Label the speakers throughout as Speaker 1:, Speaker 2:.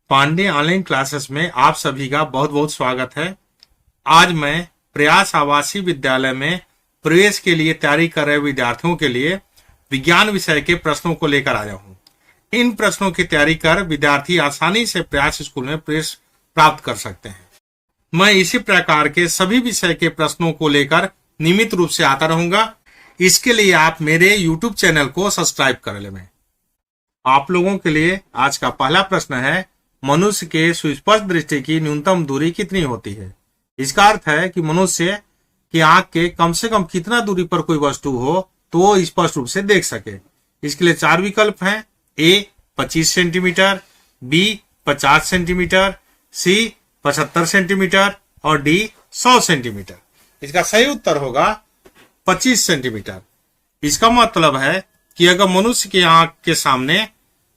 Speaker 1: Pandey online classes में आप सभी का बहुत बहुत स्वागत है। आज मैं प्रयास आवासीय विद्यालय में प्रवेश के लिए तैयारी कर रहे विद्यार्थियों के लिए विज्ञान विषय के प्रश्नों को लेकर आया हूं। इन प्रश्नों की तैयारी कर विद्यार्थी आसानी से प्रयास स्कूल में प्रवेश प्राप्त कर सकते हैं। मैं इसी प्रकार के सभी विषय के प्रश्नों को लेकर नियमित रूप से आता रहूंगा। इसके लिए आप मेरे YouTube चैनल को सब्सक्राइब कर लें। आप लोगों के लिए आज का पहला प्रश्न है, मनुष्य के सुस्पष्ट दृष्टि की न्यूनतम दूरी कितनी होती है। इसका अर्थ है कि मनुष्य की आंख के कम से कम कितना दूरी पर कोई वस्तु हो तो वो स्पष्ट रूप से देख सके। इसके लिए 4 विकल्प हैं। ए 25 सेंटीमीटर, बी 50 सेंटीमीटर, सी 75 सेंटीमीटर और डी 100 सेंटीमीटर। इसका सही उत्तर होगा 25 सेंटीमीटर। इसका मतलब है कि अगर मनुष्य की आंख के सामने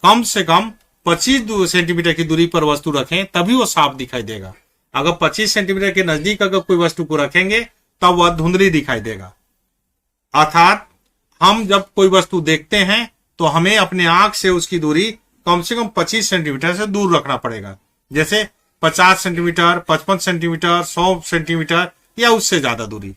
Speaker 1: कम से कम 25 सेंटीमीटर की दूरी पर वस्तु रखें तभी वो साफ दिखाई देगा। अगर 25 सेंटीमीटर के नजदीक अगर कोई वस्तु को रखेंगे तब वह धुंधली दिखाई देगा। अर्थात हम जब कोई वस्तु देखते हैं तो हमें अपने आंख से उसकी दूरी कम से कम 25 सेंटीमीटर से दूर रखना पड़ेगा। जैसे 50 सेंटीमीटर, 55 सेंटीमीटर, 100 सेंटीमीटर या उससे ज्यादा दूरी।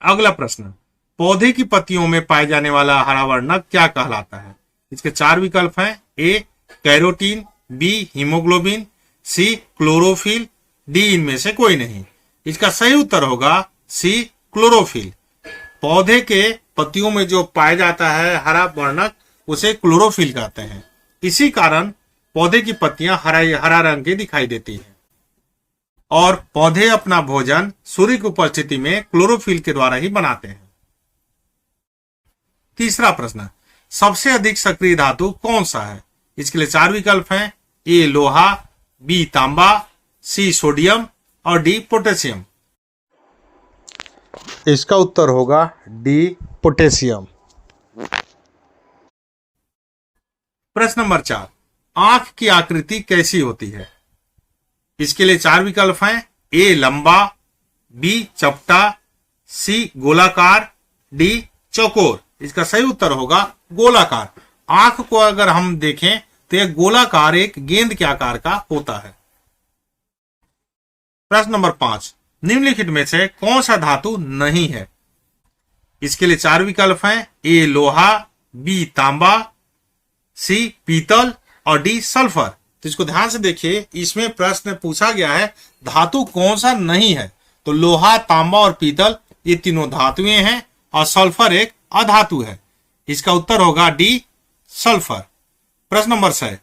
Speaker 1: अगला प्रश्न, पौधे की पत्तियों में पाए जाने वाला हरा वर्णक क्या कहलाता है। इसके 4 विकल्प हैं। A carotene, B haemoglobin, C chlorophyll, D इनमें से कोई नहीं। इसका सही उत्तर होगा सी क्लोरोफिल। पौधे के पत्तियों में जो पाया जाता है हरा वर्णक उसे क्लोरोफिल कहते हैं। इसी कारण पौधे की पत्तियां हरा रंग की दिखाई देती हैं और पौधे अपना भोजन सूर्य की उपस्थिति में क्लोरोफिल के द्वारा ही बनाते हैं। तीसरा प्रश्न, सबसे अधिक सक्रिय धातु कौन सा है। इसके लिए 4 विकल्प हैं। ए लोहा, बी तांबा, सी सोडियम और डी पोटेशियम। इसका उत्तर होगा डी पोटेशियम। प्रश्न नंबर 4, आंख की आकृति कैसी होती है। इसके लिए 4 विकल्प हैं। ए लंबा, बी चपटा, सी गोलाकार, डी चौकोर। इसका सही उत्तर होगा गोलाकार। आंख को अगर हम देखें तो यह गोलाकार एक गेंद के आकार का होता है। प्रश्न नंबर 5, निम्नलिखित में से कौन सा धातु नहीं है। इसके लिए 4 विकल्प हैं। ए लोहा, बी तांबा, सी पीतल और डी सल्फर। तो इसको ध्यान से देखिए, इसमें प्रश्न पूछा गया है धातु कौन सा नहीं है। तो लोहा, तांबा और पीतल ये तीनों धातुएं हैं और सल्फर एक अधातु है। इसका उत्तर होगा डी सल्फर। प्रश्न नंबर 6,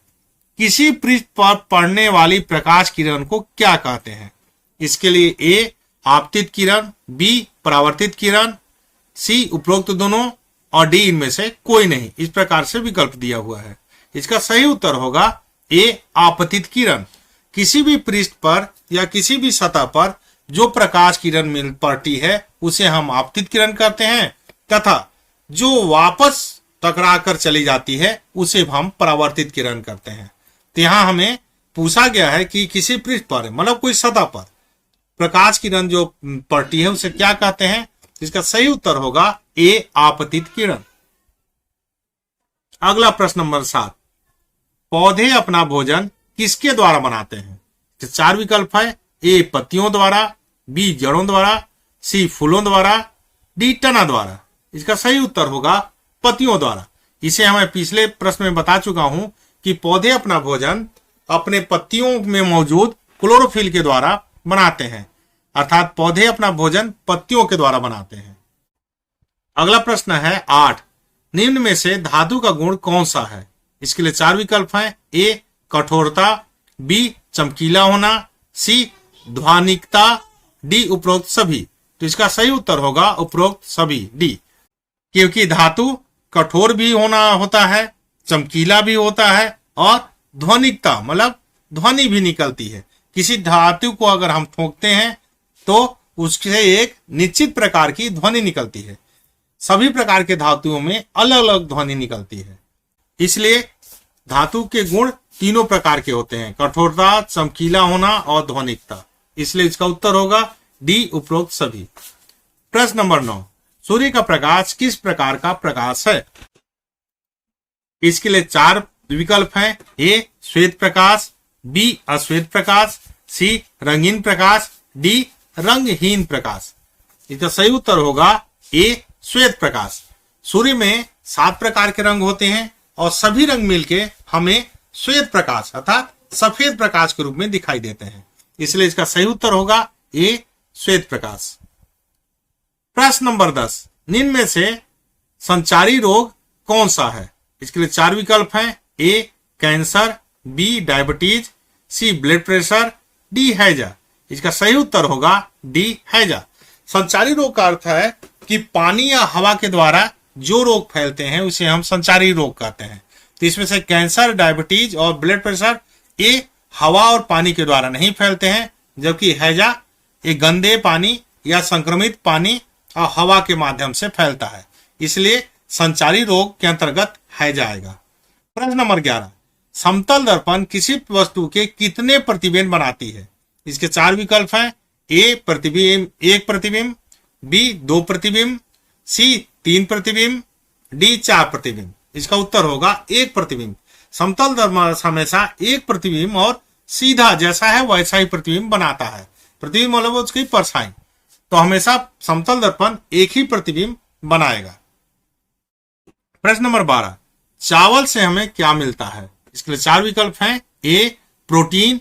Speaker 1: किसी पृष्ठ पर पड़ने वाली प्रकाश किरण को क्या कहते हैं। इसके लिए ए आपतित किरण, बी परावर्तित किरण, सी उपरोक्त दोनों और डी इनमें से कोई नहीं। इस प्रकार से विकल्प दिया हुआ है। इसका सही उत्तर होगा ए आपतित किरण। किसी भी पृष्ठ पर या किसी भी सतह पर जो प्रकाश किरण मिल पड़ती है उसे हम आपतित किरण कहते हैं तथा जो वापस टकरा कर चली जाती है उसे हम परावर्तित किरण करते हैं। तो यहां हमें पूछा गया है कि किसी पृष्ठ पर मतलब कोई सतह पर प्रकाश किरण जो पड़ती है उसे क्या कहते हैं। इसका सही उत्तर होगा ए आपतित किरण। अगला प्रश्न नंबर 7, पौधे अपना भोजन किसके द्वारा बनाते हैं। 4 विकल्प है। ए पत्तियों द्वारा, बी जड़ों द्वारा, सी फूलों द्वारा, डी तना द्वारा। इसका सही उत्तर होगा पत्तियों द्वारा। इसे हमें पिछले प्रश्न में बता चुका हूं कि पौधे अपना भोजन अपने पत्तियों में मौजूद क्लोरोफिल के द्वारा बनाते हैं। अर्थात पौधे अपना भोजन पत्तियों के द्वारा बनाते हैं। अगला प्रश्न है 8, निम्न में से धातु का गुण कौन सा है। इसके लिए 4 विकल्प हैं। ए कठोरता, बी चमकीला होना, सी ध्वनिकता, डी उपरोक्त सभी। तो इसका सही उत्तर होगा उपरोक्त सभी, डी। क्योंकि धातु कठोर भी होता है, चमकीला भी होता है और ध्वनिकता मतलब ध्वनि भी निकलती है। किसी धातु को अगर हम ठोकते हैं तो उससे एक निश्चित प्रकार की ध्वनि निकलती है। सभी प्रकार के धातुओं में अलग अलग ध्वनि निकलती है। इसलिए धातु के गुण तीनों प्रकार के होते हैं, कठोरता, चमकीला होना और ध्वनिकता। इसलिए इसका उत्तर होगा डी उपरोक्त सभी। प्रश्न नंबर 9, सूर्य का प्रकाश किस प्रकार का प्रकाश है। इसके लिए 4 विकल्प हैं ए श्वेत प्रकाश, बी अश्वेत प्रकाश, सी रंगीन प्रकाश, डी रंगहीन प्रकाश। इसका सही उत्तर होगा ए श्वेत प्रकाश। सूर्य में 7 प्रकार के रंग होते हैं और सभी रंग मिलके हमें श्वेत प्रकाश अर्थात सफेद प्रकाश के रूप में दिखाई देते हैं, इसलिए इसका सही उत्तर होगा ए श्वेत प्रकाश। प्रश्न नंबर 10, निम्न में से संचारी रोग कौन सा है? इसके लिए 4 विकल्प हैं ए कैंसर, बी डायबिटीज, सी ब्लड प्रेशर, डी हैजा। इसका सही उत्तर होगा डी हैजा। संचारी रोग का अर्थ है कि पानी या हवा के द्वारा जो रोग फैलते हैं उसे हम संचारी रोग कहते हैं। तो इसमें से कैंसर, डायबिटीज और ब्लड प्रेशर ये हवा और पानी के द्वारा नहीं फैलते हैं, जबकि हैजा ये गंदे पानी या संक्रमित पानी और हवा के माध्यम से फैलता है, इसलिए संचारी रोग के अंतर्गत हैजा आएगा। प्रश्न नंबर 11, समतल दर्पण किसी वस्तु के कितने प्रतिबिंब बनाती है? इसके 4 विकल्प हैं ए प्रतिबिंब 1 प्रतिबिंब, बी 2 प्रतिबिंब, सी 3 प्रतिबिंब, डी 4 प्रतिबिंब। इसका उत्तर होगा 1 प्रतिबिंब। समतल दर्पण हमेशा 1 प्रतिबिंब और सीधा जैसा है वैसा ही प्रतिबिंब बनाता है। प्रतिबिंब मतलब उसकी परछाई, तो हमेशा समतल दर्पण एक ही प्रतिबिंब बनाएगा। प्रश्न नंबर 12, चावल से हमें क्या मिलता है? इसके लिए 4 विकल्प हैं ए प्रोटीन,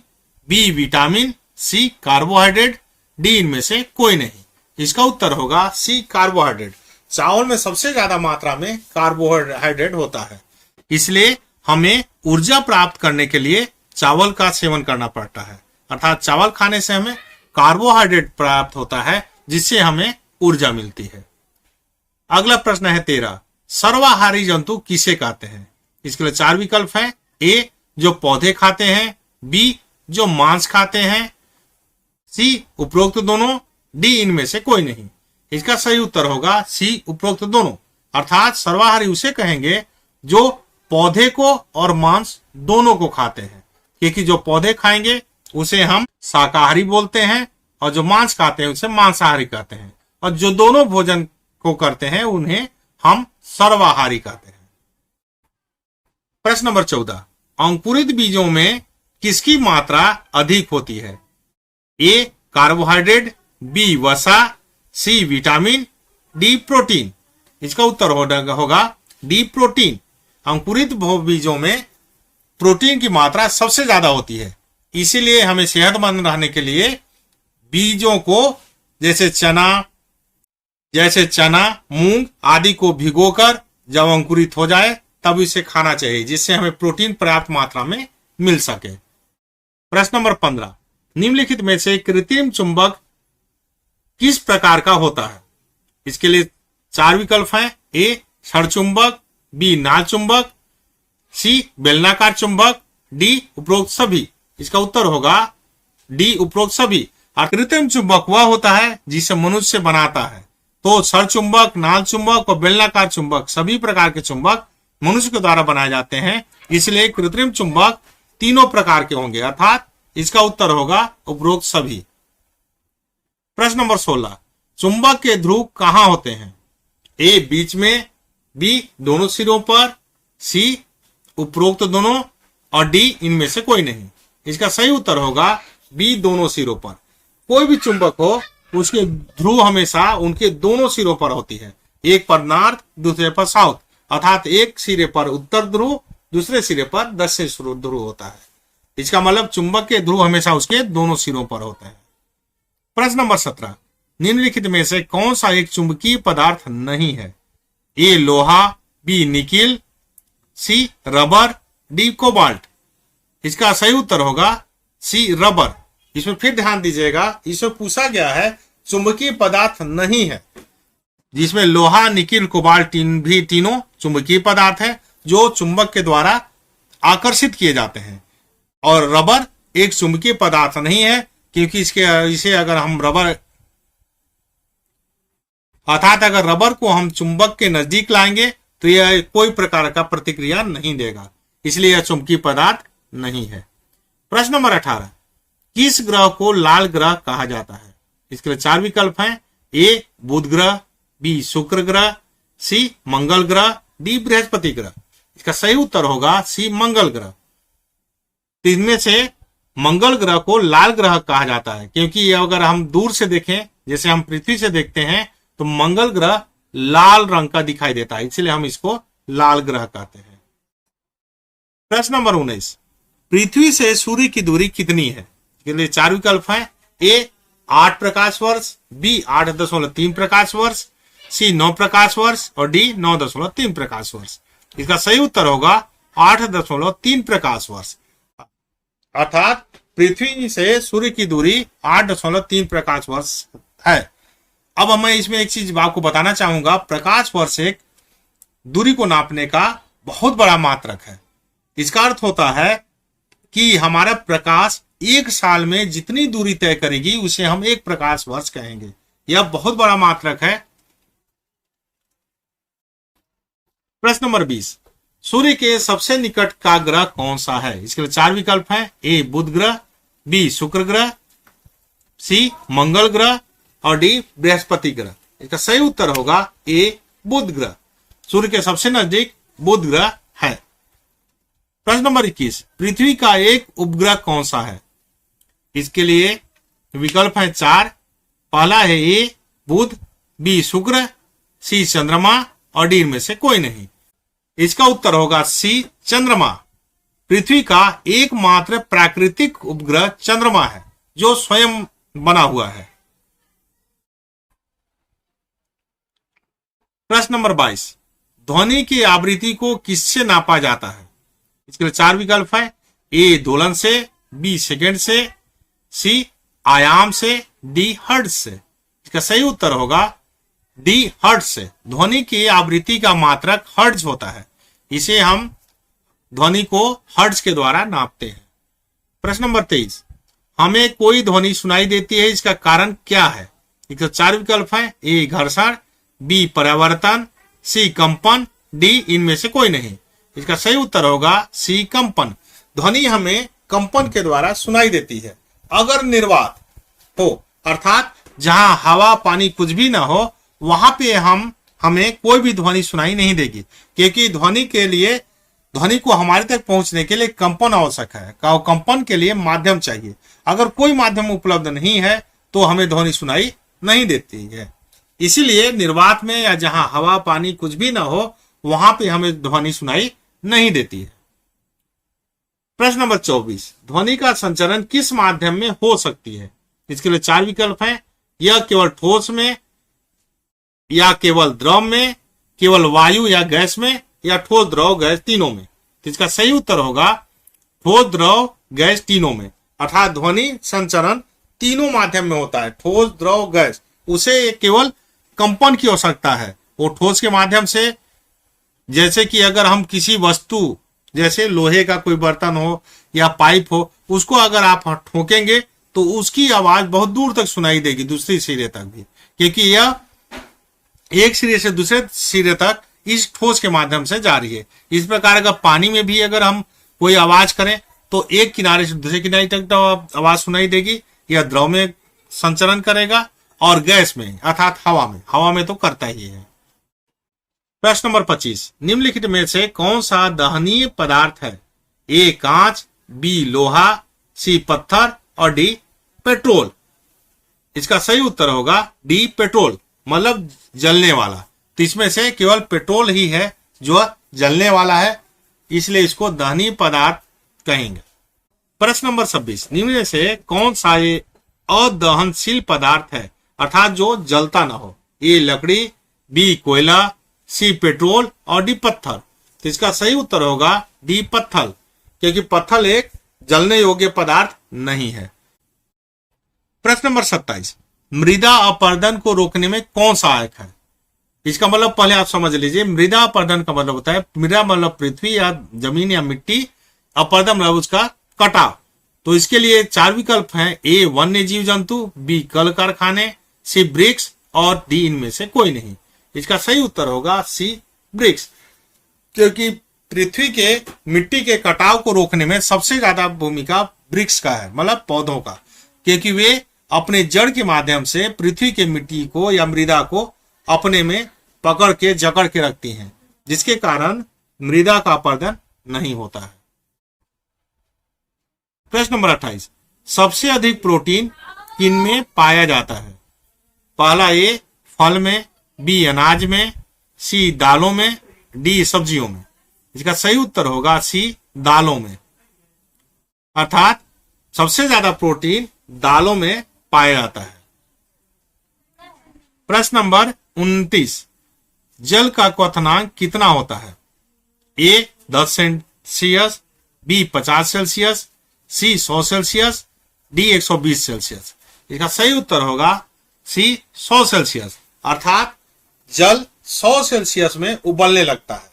Speaker 1: बी विटामिन, सी कार्बोहाइड्रेट, डी इनमें से कोई नहीं। इसका उत्तर होगा सी कार्बोहाइड्रेट। चावल में सबसे ज्यादा मात्रा में कार्बोहाइड्रेट होता है, इसलिए हमें ऊर्जा प्राप्त करने के लिए चावल का सेवन करना पड़ता है, अर्थात चावल खाने से हमें कार्बोहाइड्रेट प्राप्त होता है जिससे हमें ऊर्जा मिलती है। अगला प्रश्न है 13, सर्वाहारी जंतु किसे कहते हैं? इसके लिए 4 विकल्प हैं ए जो पौधे खाते हैं, बी जो मांस खाते हैं, सी उपरोक्त दोनों, डी इनमें से कोई नहीं। इसका सही उत्तर होगा सी उपरोक्त दोनों, अर्थात सर्वाहारी उसे कहेंगे जो पौधे को और मांस दोनों को खाते हैं, क्योंकि जो पौधे खाएंगे उसे हम शाकाहारी बोलते हैं और जो मांस खाते हैं उसे मांसाहारी कहते हैं, और जो दोनों भोजन को करते हैं उन्हें हम सर्वाहारी कहते हैं। प्रश्न नंबर 14, अंकुरित बीजों में किसकी मात्रा अधिक होती है? ए कार्बोहाइड्रेट, बी वसा, सी विटामिन, डी प्रोटीन। इसका उत्तर होगा डी प्रोटीन। अंकुरित बीजों में प्रोटीन की मात्रा सबसे ज्यादा होती है, इसीलिए हमें सेहतमंद रहने के लिए बीजों को जैसे चना, मूंग आदि को भिगोकर जब अंकुरित हो जाए तब इसे खाना चाहिए, जिससे हमें प्रोटीन पर्याप्त मात्रा में मिल सके। प्रश्न नंबर 15, निम्नलिखित में से कृत्रिम चुंबक किस प्रकार का होता है? इसके लिए 4 विकल्प हैं ए क्षण चुंबक, बी नाल चुंबक, सी बेलनाकार चुंबक, डी उपरोक्त सभी। इसका उत्तर होगा डी उपरोक्त सभी। कृत्रिम चुंबक वह होता है जिसे मनुष्य बनाता है, तो क्षण चुंबक, नाल चुंबक और बेलनाकार चुंबक सभी प्रकार के चुंबक मनुष्य के द्वारा बनाए जाते हैं, इसलिए कृत्रिम चुंबक तीनों प्रकार के होंगे, अर्थात इसका उत्तर होगा उपरोक्त सभी। प्रश्न नंबर 16, चुंबक के ध्रुव कहां होते हैं? ए बीच में, बी दोनों सिरों पर, सी उपरोक्त दोनों और डी इनमें से कोई नहीं। इसका सही उत्तर होगा बी दोनों सिरों पर। कोई भी चुंबक हो उसके ध्रुव हमेशा उनके दोनों सिरों पर होती है, एक पर नॉर्थ दूसरे पर साउथ, अर्थात एक सिरे पर उत्तर ध्रुव दूसरे सिरे पर दक्षिण ध्रुव होता है। इसका मतलब चुंबक के ध्रुव हमेशा उसके दोनों सिरों पर होते हैं। प्रश्न नंबर 17, निम्नलिखित में से कौन सा एक चुंबकीय पदार्थ नहीं है? ए लोहा, बी निकिल, सी रबर, डी कोबाल्ट। इसका सही उत्तर होगा सी रबर। इसमें फिर ध्यान दीजिएगा, इसमें पूछा गया है चुंबकीय पदार्थ नहीं है, जिसमें लोहा, निकिल, कोबाल्ट तीनों चुंबकीय पदार्थ है जो चुंबक के द्वारा आकर्षित किए जाते हैं, और रबर एक चुंबकीय पदार्थ नहीं है, क्योंकि इसे अगर हम अगर रबर को हम चुंबक के नजदीक लाएंगे तो यह कोई प्रकार का प्रतिक्रिया नहीं देगा, इसलिए यह चुंबकीय पदार्थ नहीं है। प्रश्न नंबर 18, किस ग्रह को लाल ग्रह कहा जाता है? इसके लिए 4 विकल्प हैं ए बुध ग्रह, बी शुक्र ग्रह, सी मंगल ग्रह, डी बृहस्पति ग्रह। इसका सही उत्तर होगा सी मंगल ग्रह। तो इनमें से मंगल ग्रह को लाल ग्रह कहा जाता है, क्योंकि अगर हम दूर से देखें, जैसे हम पृथ्वी से देखते हैं, तो मंगल ग्रह लाल रंग का दिखाई देता है, इसलिए हम इसको लाल ग्रह कहते हैं। प्रश्न नंबर 19, पृथ्वी से सूर्य की दूरी कितनी है? इसके लिए 4 विकल्प हैं। ए 8 प्रकाश वर्ष, बी 8.3 प्रकाश वर्ष, सी 9 प्रकाश वर्ष और डी 9.3 प्रकाश वर्ष। इसका सही उत्तर होगा 8.3 प्रकाश वर्ष, अर्थात पृथ्वी से सूर्य की दूरी 8.3 प्रकाश वर्ष है। अब मैं इसमें एक चीज आपको बताना चाहूंगा, प्रकाश वर्ष एक दूरी को नापने का बहुत बड़ा मात्रक है। इसका अर्थ होता है कि हमारा प्रकाश एक साल में जितनी दूरी तय करेगी उसे हम 1 प्रकाश वर्ष कहेंगे। यह बहुत बड़ा मात्रक है। प्रश्न नंबर 20, सूर्य के सबसे निकट का ग्रह कौन सा है? इसके लिए 4 विकल्प हैं। ए बुध ग्रह, बी शुक्र ग्रह, सी मंगल ग्रह और डी बृहस्पति ग्रह। इसका सही उत्तर होगा ए बुध ग्रह। सूर्य के सबसे नजदीक बुध ग्रह है। प्रश्न नंबर 21, पृथ्वी का एक उपग्रह कौन सा है? इसके लिए विकल्प है 4। पहला है ए बुध, बी शुक्र, सी चंद्रमा और डी में से कोई नहीं। इसका उत्तर होगा सी चंद्रमा। पृथ्वी का एकमात्र प्राकृतिक उपग्रह चंद्रमा है, जो स्वयं बना हुआ है। प्रश्न नंबर 22, ध्वनि की आवृत्ति को किससे नापा जाता है? इसके लिए 4 विकल्प है। ए दोलन से, बी सेकंड से, सी आयाम से, डी हर्ट्ज से। इसका सही उत्तर होगा डी हर्ट्ज से। ध्वनि की आवृत्ति का मात्रक हर्ट्ज होता है, इसे हम ध्वनि को हर्ट्ज के द्वारा नापते हैं। प्रश्न नंबर 23, हमें कोई ध्वनि सुनाई देती है, इसका कारण क्या है? इसके 4 विकल्प है। ए घर्षण, बी परावर्तन, सी कंपन, डी इनमें से कोई नहीं। इसका सही उत्तर होगा सी कंपन। ध्वनि हमें कंपन के द्वारा सुनाई देती है। अगर निर्वात हो, अर्थात जहां हवा पानी कुछ भी ना हो, वहां पे हमें कोई भी ध्वनि सुनाई नहीं देगी, क्योंकि ध्वनि को हमारे तक पहुंचने के लिए कंपन आवश्यक है। कंपन के लिए माध्यम चाहिए। अगर कोई माध्यम उपलब्ध नहीं है तो हमें ध्वनि सुनाई नहीं देती है। इसीलिए निर्वात में या जहां हवा पानी कुछ भी ना हो, वहां पे हमें ध्वनि सुनाई नहीं देती है। प्रश्न नंबर 24, ध्वनि का संचरण किस माध्यम में हो सकती है? इसके लिए 4 विकल्प हैं। यह केवल ठोस में, या केवल द्रव में, केवल वायु या गैस में, या ठोस द्रव गैस तीनों में। तो इसका सही उत्तर होगा ठोस द्रव गैस तीनों में, अर्थात ध्वनि संचरण तीनों माध्यम में होता है। ठोस द्रव गैस, उसे केवल कंपन की आवश्यकता है। वो ठोस के माध्यम से, जैसे कि अगर हम किसी वस्तु, जैसे लोहे का कोई बर्तन हो या पाइप हो, उसको अगर आप ठोकेंगे तो उसकी आवाज बहुत दूर तक सुनाई देगी, दूसरी सिरे तक भी, क्योंकि यह एक सिरे से दूसरे सिरे तक इस ठोस के माध्यम से जा रही है। इस प्रकार अगर पानी में भी अगर हम कोई आवाज करें तो एक किनारे से दूसरे किनारे तक आवाज सुनाई देगी। यह द्रव में संचरण करेगा और गैस में, अर्थात हवा में तो करता ही है। प्रश्न नंबर 25, निम्नलिखित में से कौन सा दहनीय पदार्थ है? ए कांच, बी लोहा, सी पत्थर और डी पेट्रोल। इसका सही उत्तर होगा डी पेट्रोल, मतलब जलने वाला। तो इसमें से केवल पेट्रोल ही है जो जलने वाला है, इसलिए इसको दहनीय पदार्थ कहेंगे। प्रश्न नंबर 26, निम्न में से कौन सा ये अदहनशील पदार्थ है, अर्थात जो जलता ना हो? ए लकड़ी, बी कोयला, सी पेट्रोल और डी पत्थर। तो इसका सही उत्तर होगा डी पत्थर, क्योंकि पत्थर एक जलने योग्य पदार्थ नहीं है। प्रश्न नंबर 27, मृदा अपरदन को रोकने में कौन सहायक है? इसका मतलब पहले आप समझ लीजिए, मृदा अपरदन का मतलब होता है, मृदा मतलब पृथ्वी या जमीन या मिट्टी, अपरदन मतलब उसका कटाव। तो इसके लिए 4 विकल्प हैं। ए वन्य जीव जंतु, बी कल कारखाने, सी वृक्ष और डी इनमें से कोई नहीं। इसका सही उत्तर होगा सी वृक्ष, क्योंकि पृथ्वी के मिट्टी के कटाव को रोकने में सबसे ज्यादा भूमिका वृक्ष का है, मतलब पौधों का, क्योंकि वे अपने जड़ के माध्यम से पृथ्वी के मिट्टी को या मृदा को अपने में पकड़ के जकड़ के रखती हैं, जिसके कारण मृदा का अपरदन नहीं होता है। प्रश्न नंबर 28, सबसे अधिक प्रोटीन किन में पाया जाता है? पहला ए फल में, बी अनाज में, सी दालों में, डी सब्जियों में। इसका सही उत्तर होगा सी दालों में, अर्थात सबसे ज्यादा प्रोटीन दालों में पाया जाता है। प्रश्न नंबर 29, जल का क्वथनांक कितना होता है? ए 10 सेल्सियस, बी 50 सेल्सियस, सी 100 सेल्सियस, डी 120 सेल्सियस। इसका सही उत्तर होगा सी 100 सेल्सियस, अर्थात जल 100 सेल्सियस में उबलने लगता है।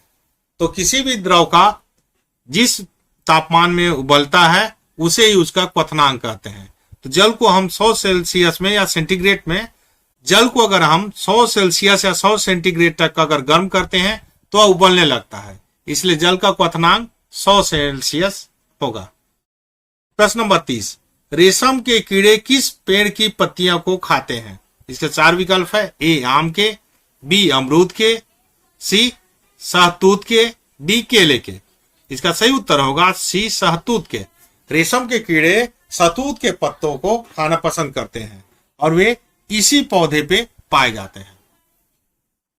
Speaker 1: तो किसी भी द्रव का जिस तापमान में उबलता है उसे ही उसका क्वथनांक कहते हैं। तो जल को हम 100 सेल्सियस में या सेंटीग्रेड में, जल को अगर हम 100 सेल्सियस या 100 सेंटीग्रेड तक अगर गर्म करते हैं तो वह उबलने लगता है, इसलिए जल का क्वथनांक 100 सेल्सियस होगा। प्रश्न नंबर 30, रेशम के कीड़े किस पेड़ की पत्तियों को खाते हैं? इसके 4 विकल्प है, ए आम के, बी अमरूद के, सी सहतूत के, डी केले के। इसका सही उत्तर होगा सी सहतूत के। रेशम के कीड़े सहतूत के पत्तों को खाना पसंद करते हैं और वे इसी पौधे पे पाए जाते हैं।